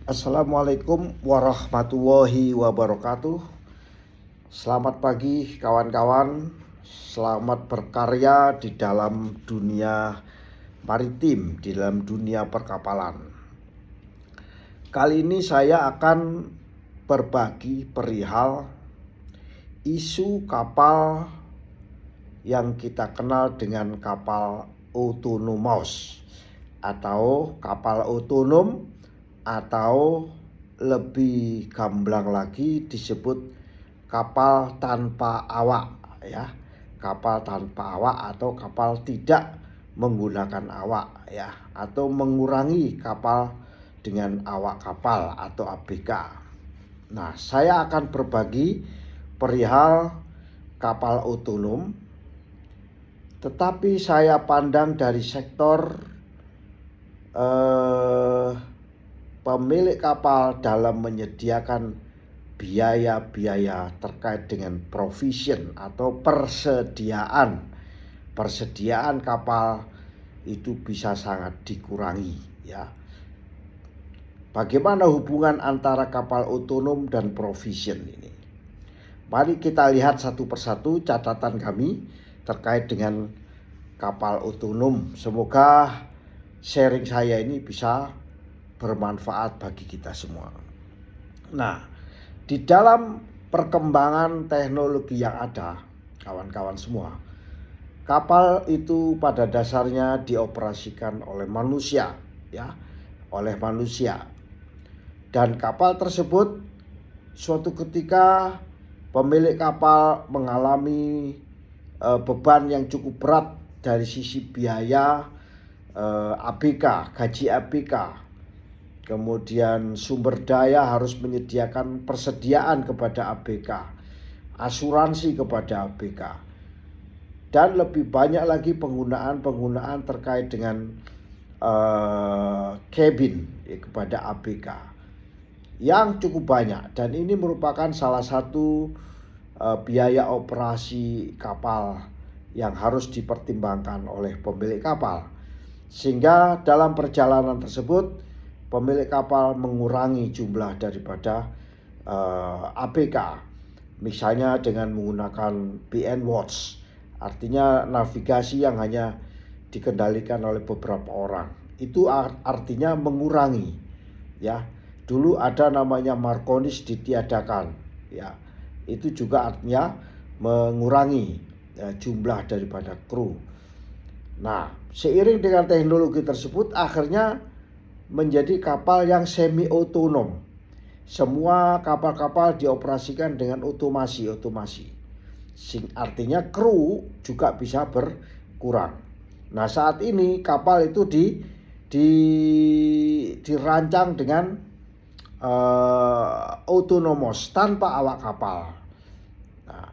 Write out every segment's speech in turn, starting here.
Assalamualaikum warahmatullahi wabarakatuh. Selamat pagi kawan-kawan. Selamat berkarya di dalam dunia maritim, di dalam dunia perkapalan. Kali ini saya akan berbagi perihal isu kapal yang kita kenal dengan kapal autonomous atau kapal otonom, atau lebih gamblang lagi disebut kapal tanpa awak ya. Kapal tanpa awak atau kapal tidak menggunakan awak ya, atau mengurangi kapal dengan awak kapal atau ABK. Nah, saya akan berbagi perihal kapal otonom, tetapi saya pandang dari sektor pemilik kapal dalam menyediakan biaya-biaya terkait dengan provision atau persediaan kapal itu bisa sangat dikurangi ya. Bagaimana hubungan antara kapal otonom dan provision ini? Mari kita lihat satu persatu catatan kami terkait dengan kapal otonom. Semoga sharing saya ini bisa bermanfaat bagi kita semua. Nah, di dalam perkembangan teknologi yang ada, kawan-kawan semua, kapal itu pada dasarnya dioperasikan oleh manusia ya, oleh manusia. Dan kapal tersebut suatu ketika pemilik kapal mengalami beban yang cukup berat dari sisi biaya ABK, gaji ABK. Kemudian sumber daya harus menyediakan persediaan kepada ABK, asuransi kepada ABK, dan lebih banyak lagi penggunaan terkait dengan cabin kepada ABK yang cukup banyak. Dan ini merupakan salah satu biaya operasi kapal yang harus dipertimbangkan oleh pemilik kapal, sehingga dalam perjalanan tersebut pemilik kapal mengurangi jumlah daripada ABK, misalnya dengan menggunakan PN Watch, artinya navigasi yang hanya dikendalikan oleh beberapa orang. Itu artinya mengurangi ya. Dulu ada namanya Marconis ditiadakan ya. Itu juga artinya mengurangi jumlah daripada kru. Nah, seiring dengan teknologi tersebut akhirnya menjadi kapal yang semi otonom. Semua kapal-kapal dioperasikan dengan otomasi. Artinya kru juga bisa berkurang. Nah, saat ini kapal itu dirancang dengan autonomous, tanpa awak kapal. Nah,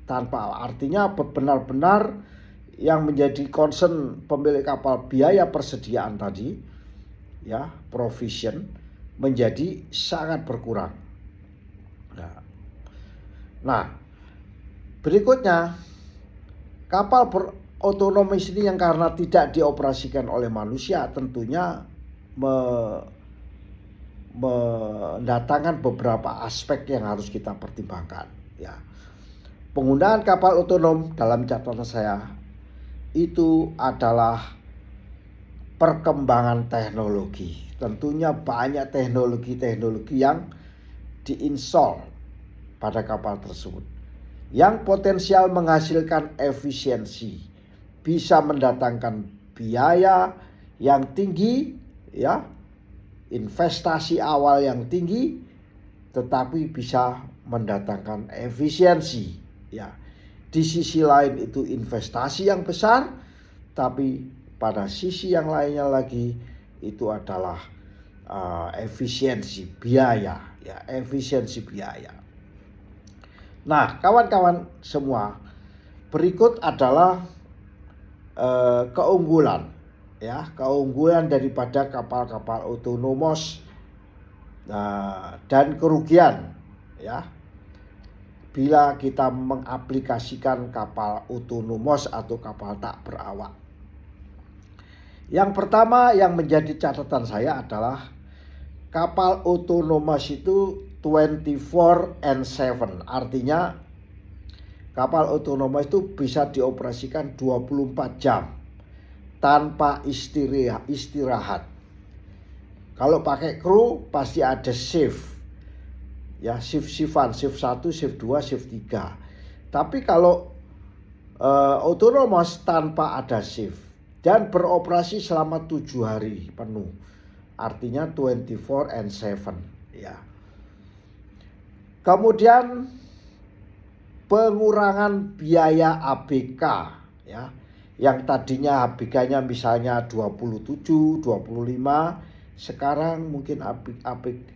tanpa awak artinya benar-benar yang menjadi concern pemilik kapal biaya persediaan tadi ya, provision, menjadi sangat berkurang. Nah, berikutnya kapal otonomis ini yang karena tidak dioperasikan oleh manusia tentunya mendatangkan beberapa aspek yang harus kita pertimbangkan ya. Penggunaan kapal otonom dalam catatan saya itu adalah perkembangan teknologi. Tentunya banyak teknologi yang diinstal pada kapal tersebut yang potensial menghasilkan efisiensi, bisa mendatangkan biaya yang tinggi ya, investasi awal yang tinggi, tetapi bisa mendatangkan efisiensi ya. Di sisi lain itu investasi yang besar, tapi pada sisi yang lainnya lagi itu adalah efisiensi biaya ya, efisiensi biaya. Nah, kawan-kawan semua, berikut adalah keunggulan ya, keunggulan daripada kapal-kapal otonomos dan kerugian ya bila kita mengaplikasikan kapal otonomos atau kapal tak berawak. Yang pertama yang menjadi catatan saya adalah kapal otonomous itu 24/7, artinya kapal otonomous itu bisa dioperasikan 24 jam tanpa istirahat. Kalau pakai kru pasti ada shift. Ya, shift-shiftan, shift 1, shift 2, shift 3. Tapi kalau otonomous tanpa ada shift dan beroperasi selama 7 hari penuh. Artinya 24/7 ya. Kemudian pengurangan biaya ABK ya. Yang tadinya ABK-nya misalnya 27, 25, sekarang mungkin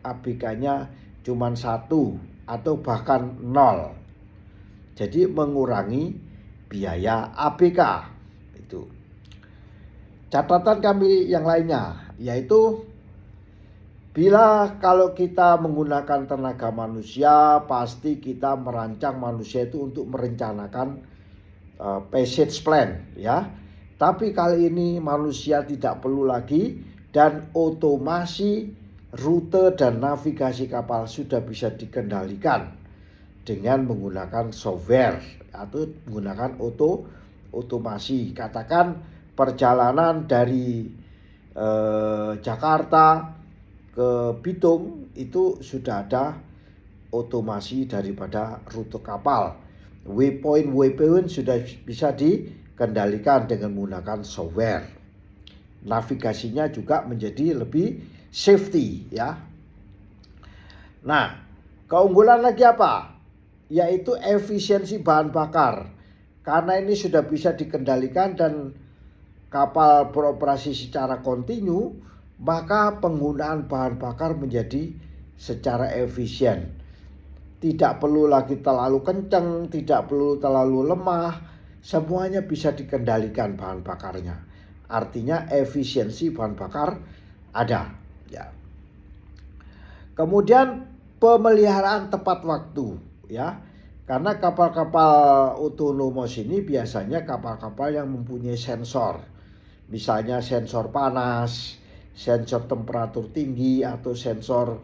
ABK-nya cuma 1 atau bahkan 0. Jadi mengurangi biaya ABK itu. Catatan kami yang lainnya yaitu kalau kita menggunakan tenaga manusia, pasti kita merancang manusia itu untuk merencanakan passage plan ya. Tapi kali ini manusia tidak perlu lagi dan otomasi rute dan navigasi kapal sudah bisa dikendalikan dengan menggunakan software atau menggunakan otomasi. Katakan perjalanan dari Jakarta ke Bitung itu sudah ada otomasi daripada rute kapal. Waypoint sudah bisa dikendalikan dengan menggunakan software. Navigasinya juga menjadi lebih safety ya. Nah, keunggulan lagi apa? Yaitu efisiensi bahan bakar. Karena ini sudah bisa dikendalikan dan kapal beroperasi secara kontinu, maka penggunaan bahan bakar menjadi secara efisien. Tidak perlu lagi terlalu kencang, tidak perlu terlalu lemah, semuanya bisa dikendalikan bahan bakarnya. Artinya efisiensi bahan bakar ada ya. Kemudian pemeliharaan tepat waktu ya. Karena kapal-kapal otonomous ini biasanya kapal-kapal yang mempunyai sensor. Misalnya sensor panas, sensor temperatur tinggi atau sensor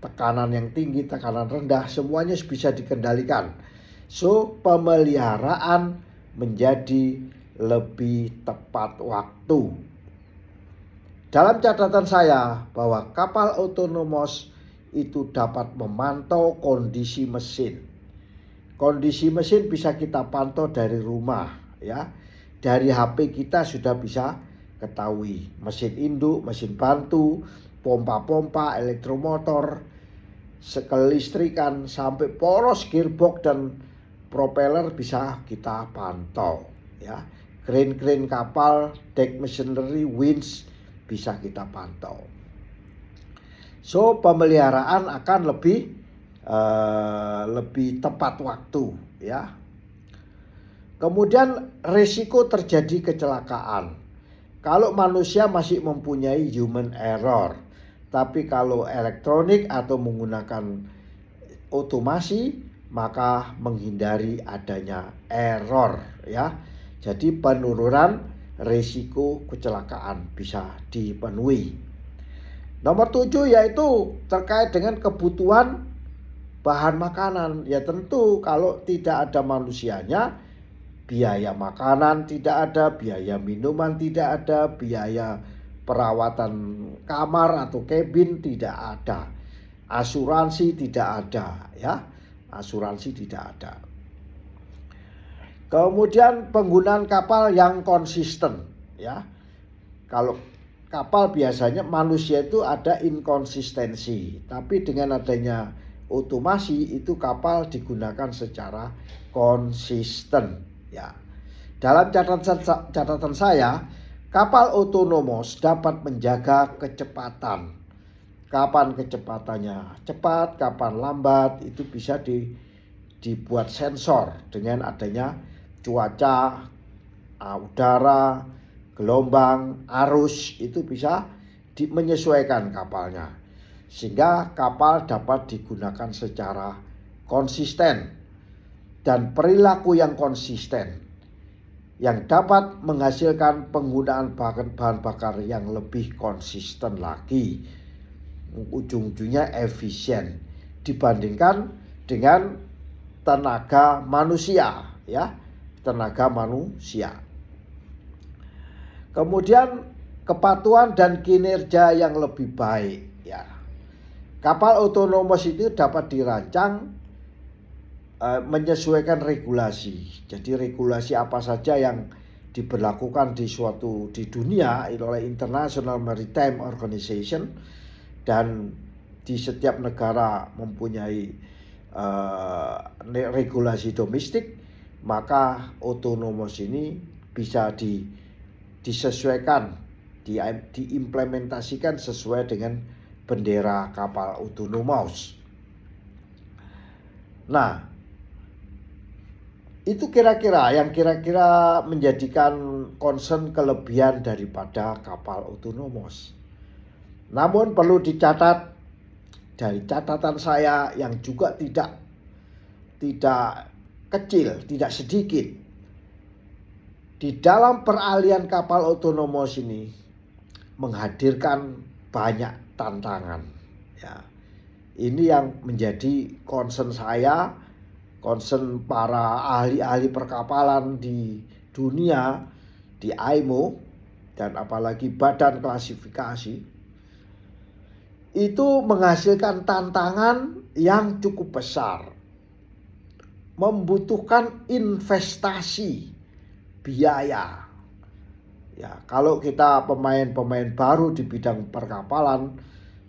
tekanan yang tinggi, tekanan rendah, semuanya bisa dikendalikan. So, pemeliharaan menjadi lebih tepat waktu. Dalam catatan saya bahwa kapal otonomous itu dapat memantau kondisi mesin. Kondisi mesin bisa kita pantau dari rumah ya. Dari HP kita sudah bisa ketahui mesin induk, mesin bantu, pompa-pompa, elektromotor, kelistrikan sampai poros gearbox dan propeller bisa kita pantau ya. Crane kapal, deck machinery, winch bisa kita pantau. So pemeliharaan akan lebih tepat waktu ya. Kemudian risiko terjadi kecelakaan. Kalau manusia masih mempunyai human error, tapi kalau elektronik atau menggunakan otomasi maka menghindari adanya error ya. Jadi penurunan risiko kecelakaan bisa dipenuhi. Nomor 7 yaitu terkait dengan kebutuhan bahan makanan. Ya tentu kalau tidak ada manusianya, biaya makanan tidak ada, biaya minuman tidak ada, biaya perawatan kamar atau cabin tidak ada, asuransi tidak ada ya, asuransi tidak ada. Kemudian penggunaan kapal yang konsisten ya. Kalau kapal biasanya manusia itu ada inkonsistensi, tapi dengan adanya otomasi itu kapal digunakan secara konsisten. Ya, dalam catatan saya, kapal otonomous dapat menjaga kecepatan. Kapan kecepatannya cepat, kapan lambat, itu bisa dibuat sensor dengan adanya cuaca, udara, gelombang, arus, itu bisa menyesuaikan kapalnya. Sehingga kapal dapat digunakan secara konsisten. Dan perilaku yang konsisten yang dapat menghasilkan penggunaan bahan bakar yang lebih konsisten lagi. ujung-ujungnya efisien dibandingkan dengan tenaga manusia, ya, tenaga manusia. Kemudian kepatuhan dan kinerja yang lebih baik, ya. Kapal otonomous itu dapat dirancang menyesuaikan regulasi. Jadi regulasi apa saja yang diberlakukan di dunia oleh International Maritime Organization, dan di setiap negara mempunyai regulasi domestik, maka otonomous ini bisa disesuaikan, diimplementasikan sesuai dengan bendera kapal otonomous. Nah, itu kira-kira menjadikan concern kelebihan daripada kapal otonomous. Namun perlu dicatat dari catatan saya yang juga tidak kecil, tidak sedikit. Di dalam peralihan kapal otonomous ini menghadirkan banyak tantangan, ya. Ini yang menjadi concern saya, concern para ahli-ahli perkapalan di dunia, di IMO, dan apalagi badan klasifikasi, itu menghasilkan tantangan yang cukup besar, membutuhkan investasi biaya. Ya, kalau kita pemain baru di bidang perkapalan,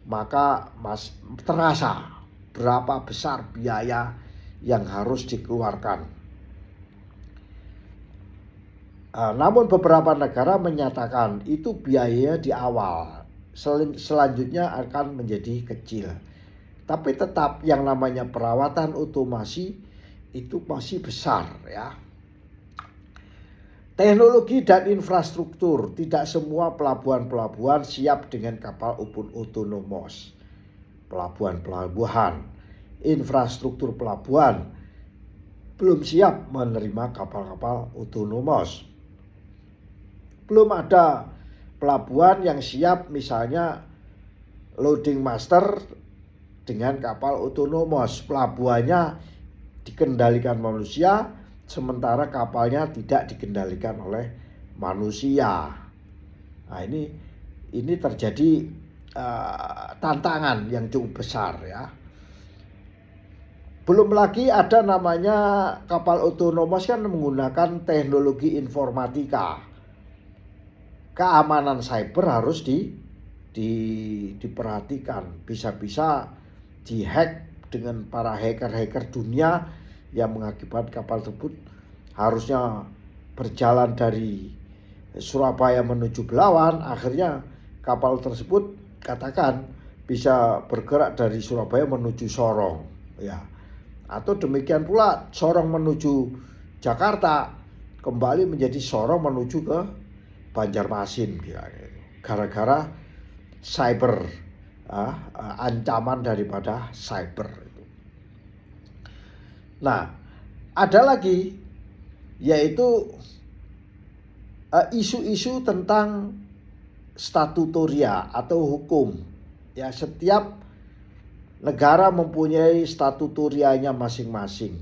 maka terasa berapa besar biaya yang harus dikeluarkan. Namun beberapa negara menyatakan itu biayanya di awal, selanjutnya akan menjadi kecil. Tapi tetap yang namanya perawatan otomasi itu masih besar, ya. Teknologi dan infrastruktur, tidak semua pelabuhan-pelabuhan siap dengan kapal otonomous. Pelabuhan-pelabuhan, infrastruktur pelabuhan belum siap menerima kapal-kapal otonomous. Belum ada pelabuhan yang siap, misalnya loading master dengan kapal otonomous. Pelabuhannya dikendalikan manusia, sementara kapalnya tidak dikendalikan oleh manusia. Nah, ini terjadi tantangan yang cukup besar, ya. Belum lagi ada namanya kapal otonomous kan menggunakan teknologi informatika. Keamanan cyber harus diperhatikan. Bisa-bisa dihack dengan para hacker-hacker dunia yang mengakibatkan kapal tersebut harusnya berjalan dari Surabaya menuju Belawan, akhirnya kapal tersebut katakan bisa bergerak dari Surabaya menuju Sorong, ya. Atau demikian pula Sorong menuju Jakarta kembali menjadi Sorong menuju ke Banjarmasin, gara-gara cyber, ancaman daripada cyber itu. Nah, ada lagi yaitu isu-isu tentang statutoria atau hukum, ya. Setiap negara mempunyai statutorianya masing-masing.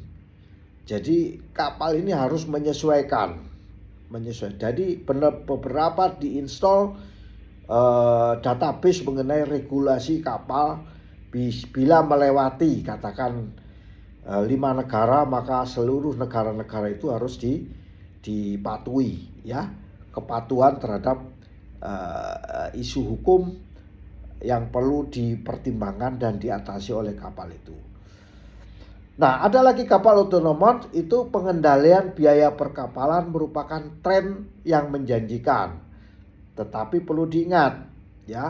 Jadi kapal ini harus menyesuaikan. Jadi beberapa diinstal database mengenai regulasi kapal. Bila melewati katakan 5 negara, maka seluruh negara-negara itu harus dipatuhi, ya. Kepatuhan terhadap isu hukum yang perlu dipertimbangkan dan diatasi oleh kapal itu. Nah, ada lagi kapal otonomous, itu pengendalian biaya perkapalan merupakan tren yang menjanjikan. Tetapi perlu diingat, ya,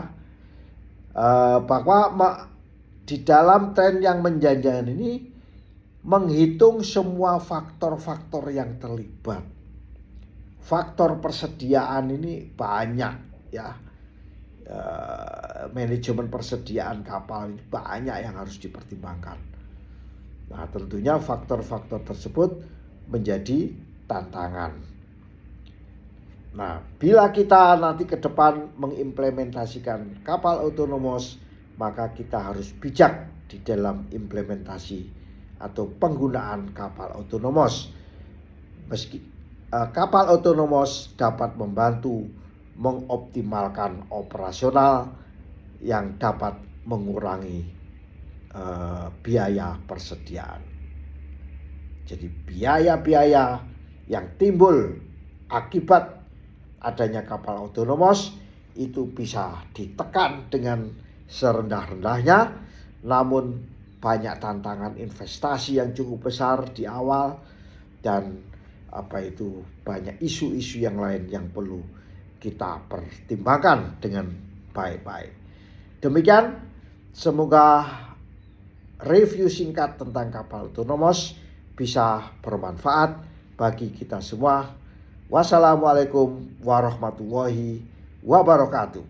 bahwa di dalam tren yang menjanjikan ini menghitung semua faktor-faktor yang terlibat. Faktor persediaan ini banyak, ya. Manajemen persediaan kapal ini banyak yang harus dipertimbangkan. Nah, tentunya faktor-faktor tersebut menjadi tantangan. Nah, bila kita nanti ke depan mengimplementasikan kapal otonomous, maka kita harus bijak di dalam implementasi atau penggunaan kapal otonomos. Meski kapal otonomos dapat membantu mengoptimalkan operasional yang dapat mengurangi biaya persediaan. Jadi biaya-biaya yang timbul akibat adanya kapal otonomos itu bisa ditekan dengan serendah-rendahnya, namun banyak tantangan investasi yang cukup besar di awal dan banyak isu-isu yang lain yang perlu kita pertimbangkan dengan baik-baik. Demikian, semoga review singkat tentang kapal otonomos bisa bermanfaat bagi kita semua. Wassalamualaikum warahmatullahi wabarakatuh.